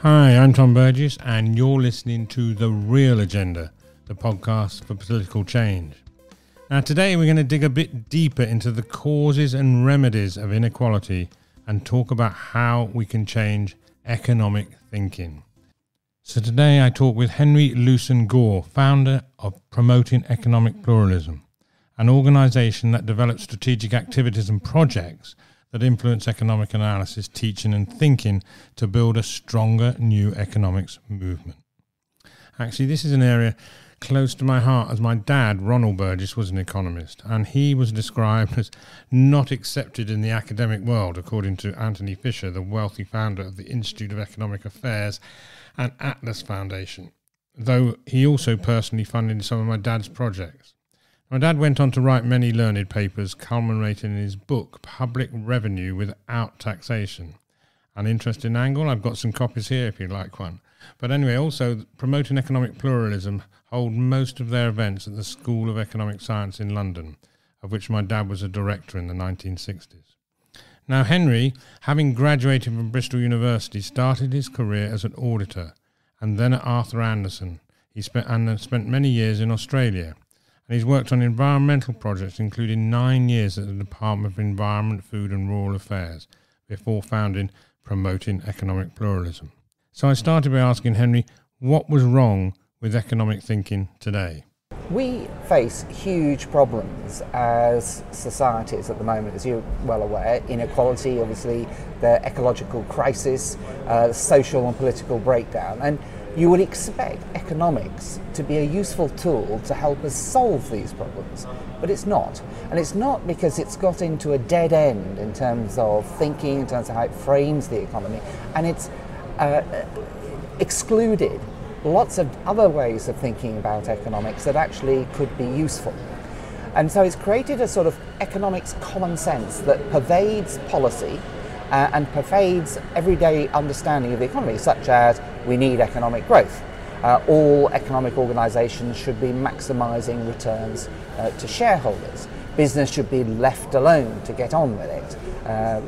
Hi, I'm Tom Burgess, and you're listening to The Real Agenda, the podcast for political change. Now, today we're going to dig a bit deeper into the causes and remedies of inequality and talk about how we can change economic thinking. So today I talk with Henry Leveson-Gower, founder of Promoting Economic Pluralism, an organisation that develops strategic activities and projects that influence economic analysis, teaching and thinking to build a stronger new economics movement. Actually, this is an area close to my heart, as my dad, Ronald Burgess, was an economist, and he was described as not accepted in the academic world, according to Anthony Fisher, the wealthy founder of the Institute of Economic Affairs and Atlas Foundation, though he also personally funded some of my dad's projects. My dad went on to write many learned papers, culminating in his book, Public Revenue Without Taxation. An interesting angle. I've got some copies here if you'd like one. But anyway, also, Promoting Economic Pluralism hold most of their events at the School of Economic Science in London, of which my dad was a director in the 1960s. Now, Henry, having graduated from Bristol University, started his career as an auditor, and then at Arthur Andersen. He spent many years in Australia. And he's worked on environmental projects, including 9 years at the Department of Environment, Food and Rural Affairs, before founding Promoting Economic Pluralism. So I started by asking Henry, what was wrong with economic thinking today? We face huge problems as societies at the moment, as you're well aware. Inequality, obviously, the ecological crisis, social and political breakdown. And you would expect economics to be a useful tool to help us solve these problems, but it's not. And it's not because it's got into a dead end in terms of thinking, in terms of how it frames the economy, and it's excluded lots of other ways of thinking about economics that actually could be useful. And so it's created a sort of economics common sense that pervades policy and pervades everyday understanding of the economy, such as we need economic growth. All economic organisations should be maximising returns to shareholders. Business should be left alone to get on with it.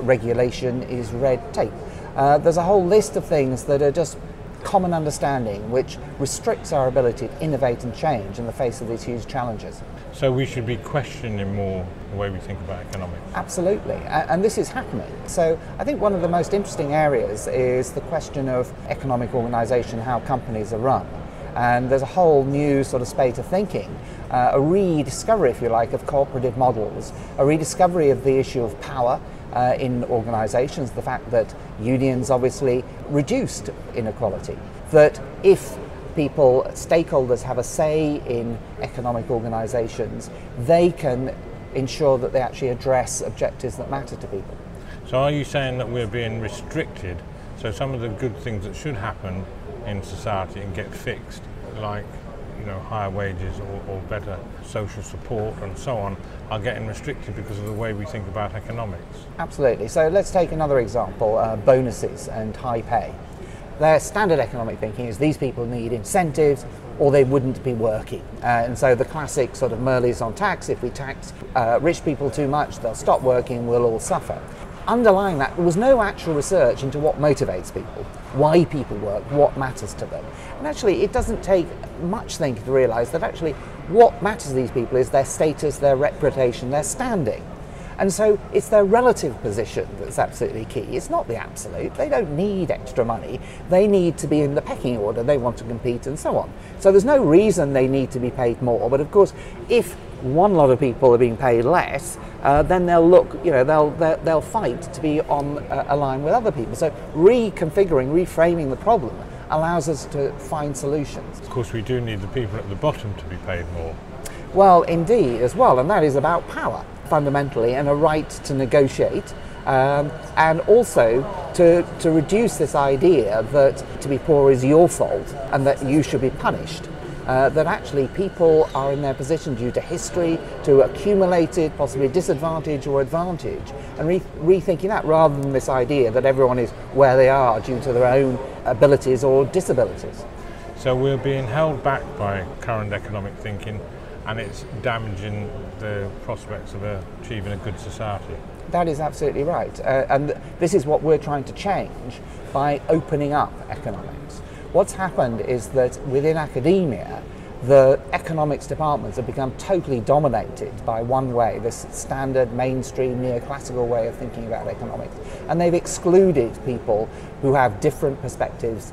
Regulation is red tape. There's a whole list of things that are just common understanding which restricts our ability to innovate and change in the face of these huge challenges. So we should be questioning more the way we think about economics. Absolutely, and this is happening. So I think one of the most interesting areas is the question of economic organisation, how companies are run. And there's a whole new sort of spate of thinking, a rediscovery, if you like, of cooperative models, a rediscovery of the issue of power in organisations, the fact that unions obviously reduced inequality, that if people, stakeholders have a say in economic organisations, they can ensure that they actually address objectives that matter to people. So are you saying that we're being restricted, so some of the good things that should happen in society and get fixed, like higher wages or better social support and so on, are getting restricted because of the way we think about economics? Absolutely. So let's take another example, bonuses and high pay. Their standard economic thinking is these people need incentives or they wouldn't be working. And so the classic sort of Merleys on tax, if we tax rich people too much, they'll stop working, we'll all suffer. Underlying that, there was no actual research into what motivates people, why people work, what matters to them. And actually, it doesn't take much thinking to realise that actually what matters to these people is their status, their reputation, their standing. And so it's their relative position that's absolutely key. It's not the absolute. They don't need extra money. They need to be in the pecking order. They want to compete and so on. So there's no reason they need to be paid more. But of course, if one lot of people are being paid less, then they'll look, they'll fight to be on a line with other people. So reconfiguring, reframing the problem allows us to find solutions. Of course, we do need the people at the bottom to be paid more. Well, indeed, as well, and that is about power, fundamentally, and a right to negotiate, and also to reduce this idea that to be poor is your fault and that you should be punished. That actually people are in their position due to history, to accumulated, possibly disadvantage or advantage, and rethinking that rather than this idea that everyone is where they are due to their own abilities or disabilities. So we're being held back by current economic thinking, and it's damaging the prospects of achieving a good society. That is absolutely right. And this is what we're trying to change by opening up economics. What's happened is that within academia, the economics departments have become totally dominated by one way, this standard mainstream neoclassical way of thinking about economics. And they've excluded people who have different perspectives,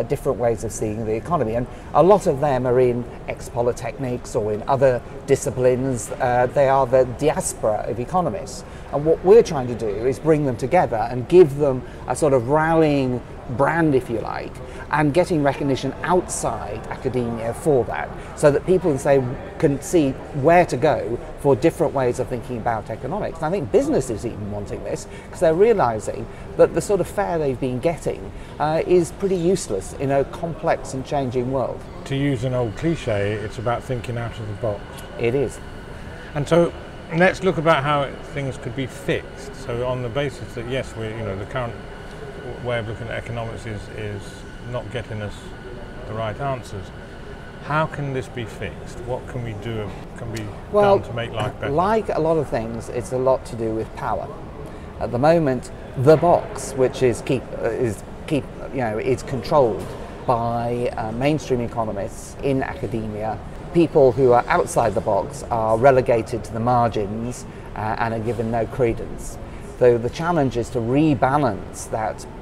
different ways of seeing the economy. And a lot of them are in ex-polytechnics or in other disciplines. They are the diaspora of economists. And what we're trying to do is bring them together and give them a sort of rallying brand, if you like, and getting recognition outside academia for that, so that people can see where to go for different ways of thinking about economics. And I think business is even wanting this, because they're realizing that the sort of fare they've been getting is pretty useless in a complex and changing world. To use an old cliche, it's about thinking out of the box. It is. And so let's look about how things could be fixed. So on the basis that yes, the current way of looking at economics is not getting us the right answers. How can this be fixed? What can we do? Can be done to make life better? Like a lot of things, it's a lot to do with power. At the moment, the box, which is controlled by mainstream economists in academia. People who are outside the box are relegated to the margins and are given no credence. So the challenge is to rebalance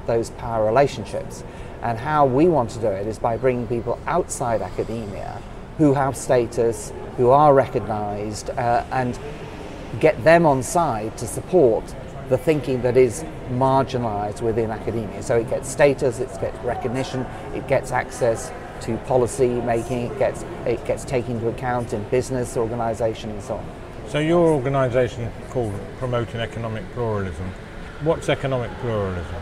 those power relationships. And how we want to do it is by bringing people outside academia who have status, who are recognized, and get them on side to support the thinking that is marginalized within academia. So it gets status, it gets recognition, it gets access to policy making, it gets taken into account in business, organization, and so on. So your organisation called Promoting Economic Pluralism. What's economic pluralism?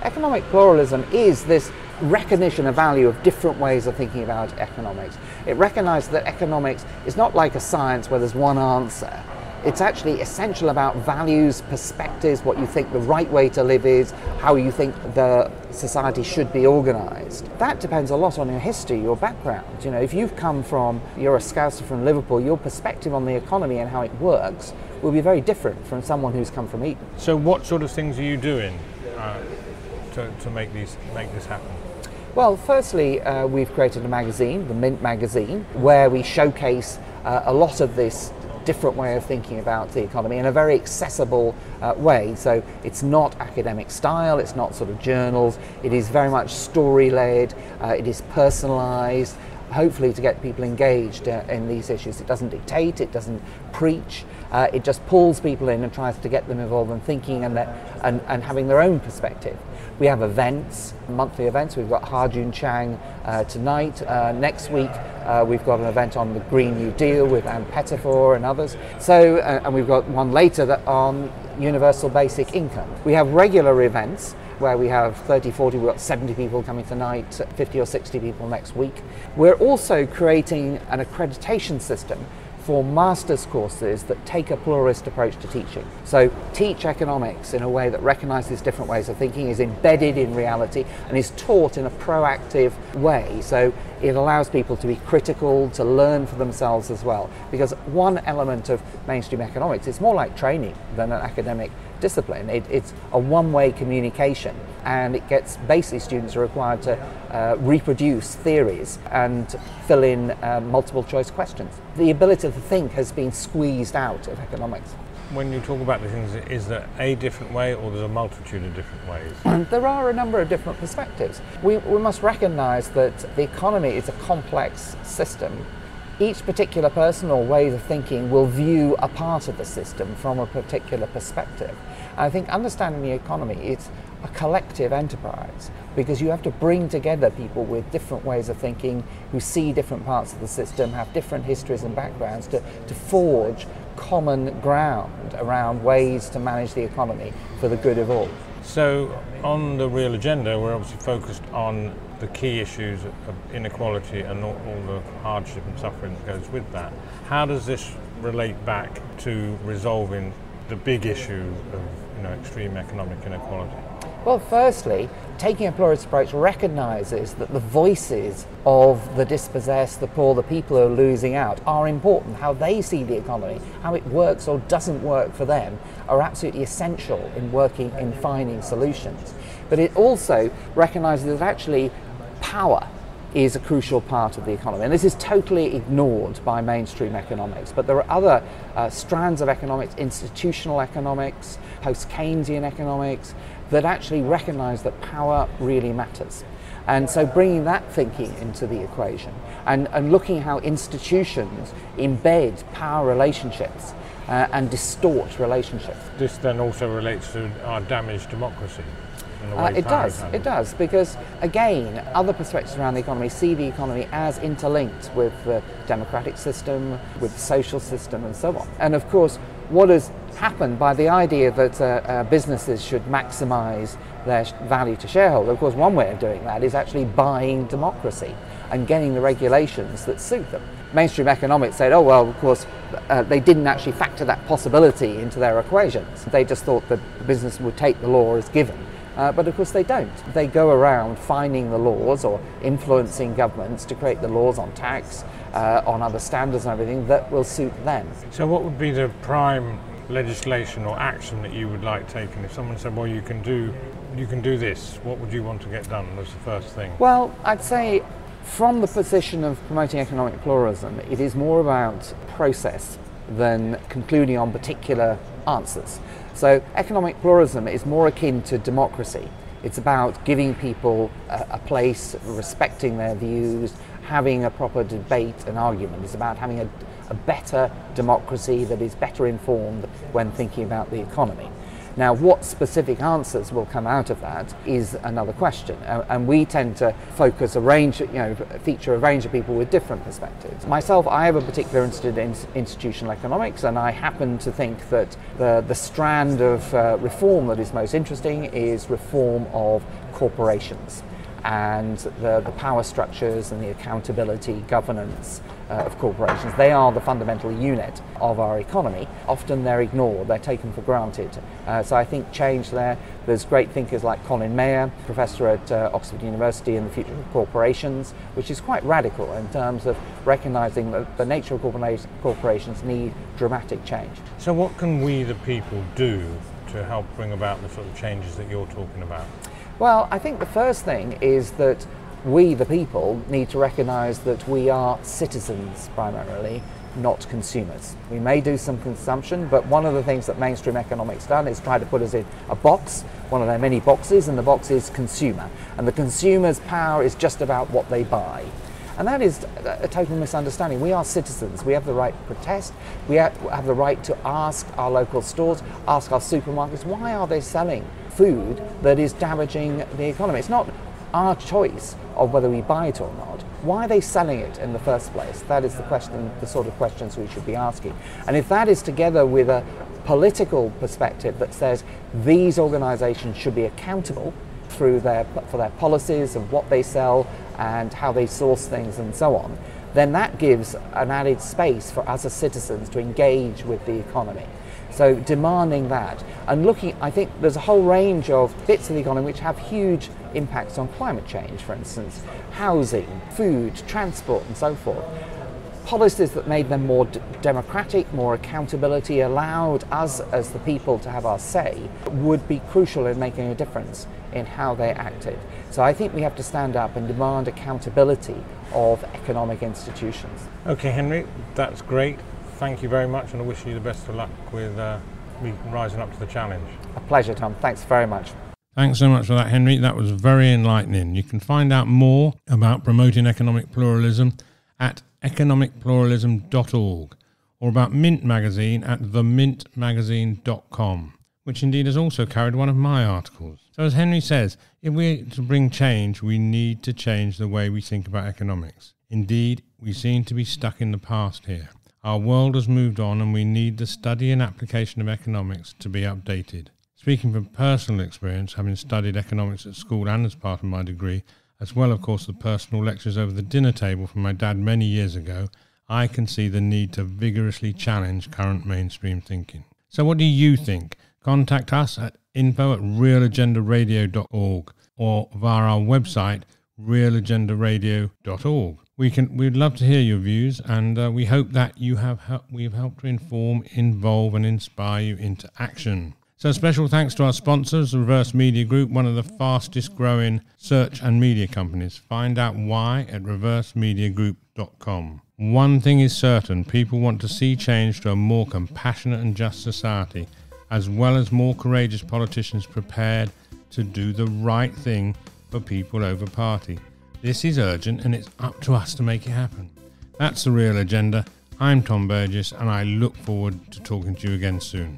Economic pluralism is this recognition of value of different ways of thinking about economics. It recognises that economics is not like a science where there's one answer. It's actually essential about values, perspectives, what you think the right way to live is, how you think the society should be organised. That depends a lot on your history, your background. If you're a Scouser from Liverpool, your perspective on the economy and how it works will be very different from someone who's come from Eton. So what sort of things are you doing to make this happen? Well, firstly, we've created a magazine, the Mint magazine, where we showcase a lot of this different way of thinking about the economy in a very accessible way. So it's not academic style, it's not sort of journals, it is very much story-led, it is personalised, hopefully to get people engaged in these issues. It doesn't dictate, it doesn't preach, it just pulls people in and tries to get them involved in thinking and having their own perspective. We have events, monthly events. We've got Ha-Joon Chang tonight. Next week we've got an event on the Green New Deal with Ann Pettifor and others. So, and we've got one later on universal basic income. We have regular events where we have 30, 40, we've got 70 people coming tonight, 50 or 60 people next week. We're also creating an accreditation system for master's courses that take a pluralist approach to teaching. So teach economics in a way that recognises different ways of thinking, is embedded in reality, and is taught in a proactive way. So it allows people to be critical, to learn for themselves as well. Because one element of mainstream economics, it's more like training than an academic discipline. It's a one-way communication, and it gets basically students are required to reproduce theories and fill in multiple choice questions. The ability to think has been squeezed out of economics. When you talk about the things, is there a different way or there's a multitude of different ways? And there are a number of different perspectives. We must recognise that the economy is a complex system. Each particular person or way of thinking will view a part of the system from a particular perspective. And I think understanding the economy, it's a collective enterprise, because you have to bring together people with different ways of thinking, who see different parts of the system, have different histories and backgrounds, to forge common ground around ways to manage the economy for the good of all. So on the real agenda, we're obviously focused on the key issues of inequality and all the hardship and suffering that goes with that. How does this relate back to resolving the big issue of extreme economic inequality? Well, firstly, taking a pluralist approach recognises that the voices of the dispossessed, the poor, the people who are losing out are important. How they see the economy, how it works or doesn't work for them, are absolutely essential in working in finding solutions. But it also recognises that actually power is a crucial part of the economy. And this is totally ignored by mainstream economics. But there are other strands of economics, institutional economics, post-Keynesian economics, that actually recognise that power really matters. And so bringing that thinking into the equation and looking how institutions embed power relationships and distort relationships. This then also relates to our damaged democracy. It does, because again, other perspectives around the economy see the economy as interlinked with the democratic system, with the social system and so on. And of course, what has happened by the idea that businesses should maximise their value to shareholders, of course one way of doing that is actually buying democracy and getting the regulations that suit them. Mainstream economics said, oh well, of course, they didn't actually factor that possibility into their equations. They just thought that the business would take the law as given. But of course they don't. They go around finding the laws or influencing governments to create the laws on tax, on other standards and everything that will suit them. So what would be the prime legislation or action that you would like taken? If someone said, well, you can do this, what would you want to get done as the first thing? Well, I'd say from the position of promoting economic pluralism, it is more about process than concluding on particular answers. So economic pluralism is more akin to democracy. It's about giving people a place, respecting their views, having a proper debate and argument. It's about having a better democracy that is better informed when thinking about the economy. Now, what specific answers will come out of that is another question, and we tend to focus feature a range of people with different perspectives. Myself, I have a particular interest in institutional economics, and I happen to think that the strand of reform that is most interesting is reform of corporations and the power structures and the accountability, governance of corporations. They are the fundamental unit of our economy. Often they're ignored, they're taken for granted. So I think change there. There's great thinkers like Colin Mayer, professor at Oxford University in the future of corporations, which is quite radical in terms of recognising that the nature of corporations need dramatic change. So what can we, the people, do to help bring about the sort of changes that you're talking about? Well, I think the first thing is that we, the people, need to recognise that we are citizens primarily, not consumers. We may do some consumption, but one of the things that mainstream economics done is try to put us in a box, one of their many boxes, and the box is consumer. And the consumer's power is just about what they buy. And that is a total misunderstanding. We are citizens. We have the right to protest. We have the right to ask our local stores, ask our supermarkets, why are they selling food that is damaging the economy? It's not our choice of whether we buy it or not. Why are they selling it in the first place? That is the question, the sort of questions we should be asking. And if that is together with a political perspective that says these organisations should be accountable for their policies and what they sell and how they source things and so on, then that gives an added space for us as citizens to engage with the economy. So demanding that and looking, I think there's a whole range of bits of the economy which have huge impacts on climate change, for instance, housing, food, transport and so forth. Policies that made them more democratic, more accountability, allowed us as the people to have our say, would be crucial in making a difference in how they acted. So I think we have to stand up and demand accountability of economic institutions. Okay, Henry, that's great. Thank you very much, and I wish you the best of luck with rising up to the challenge. A pleasure, Tom. Thanks very much. Thanks so much for that, Henry. That was very enlightening. You can find out more about promoting economic pluralism at economicpluralism.org or about Mint Magazine at themintmagazine.com, which indeed has also carried one of my articles. So as Henry says, if we're to bring change, we need to change the way we think about economics. Indeed, we seem to be stuck in the past here. Our world has moved on and we need the study and application of economics to be updated. Speaking from personal experience, having studied economics at school and as part of my degree, as well of course the personal lectures over the dinner table from my dad many years ago, I can see the need to vigorously challenge current mainstream thinking. So what do you think? Contact us at info@realagendaradio.org or via our website realagendaradio.org. We'd love to hear your views, and we hope that we've helped to inform, involve and inspire you into action. So special thanks to our sponsors, the Reverse Media Group, one of the fastest growing search and media companies. Find out why at reversemediagroup.com. One thing is certain, people want to see change to a more compassionate and just society, as well as more courageous politicians prepared to do the right thing for people over party. This is urgent and it's up to us to make it happen. That's The Real Agenda. I'm Tom Burgess and I look forward to talking to you again soon.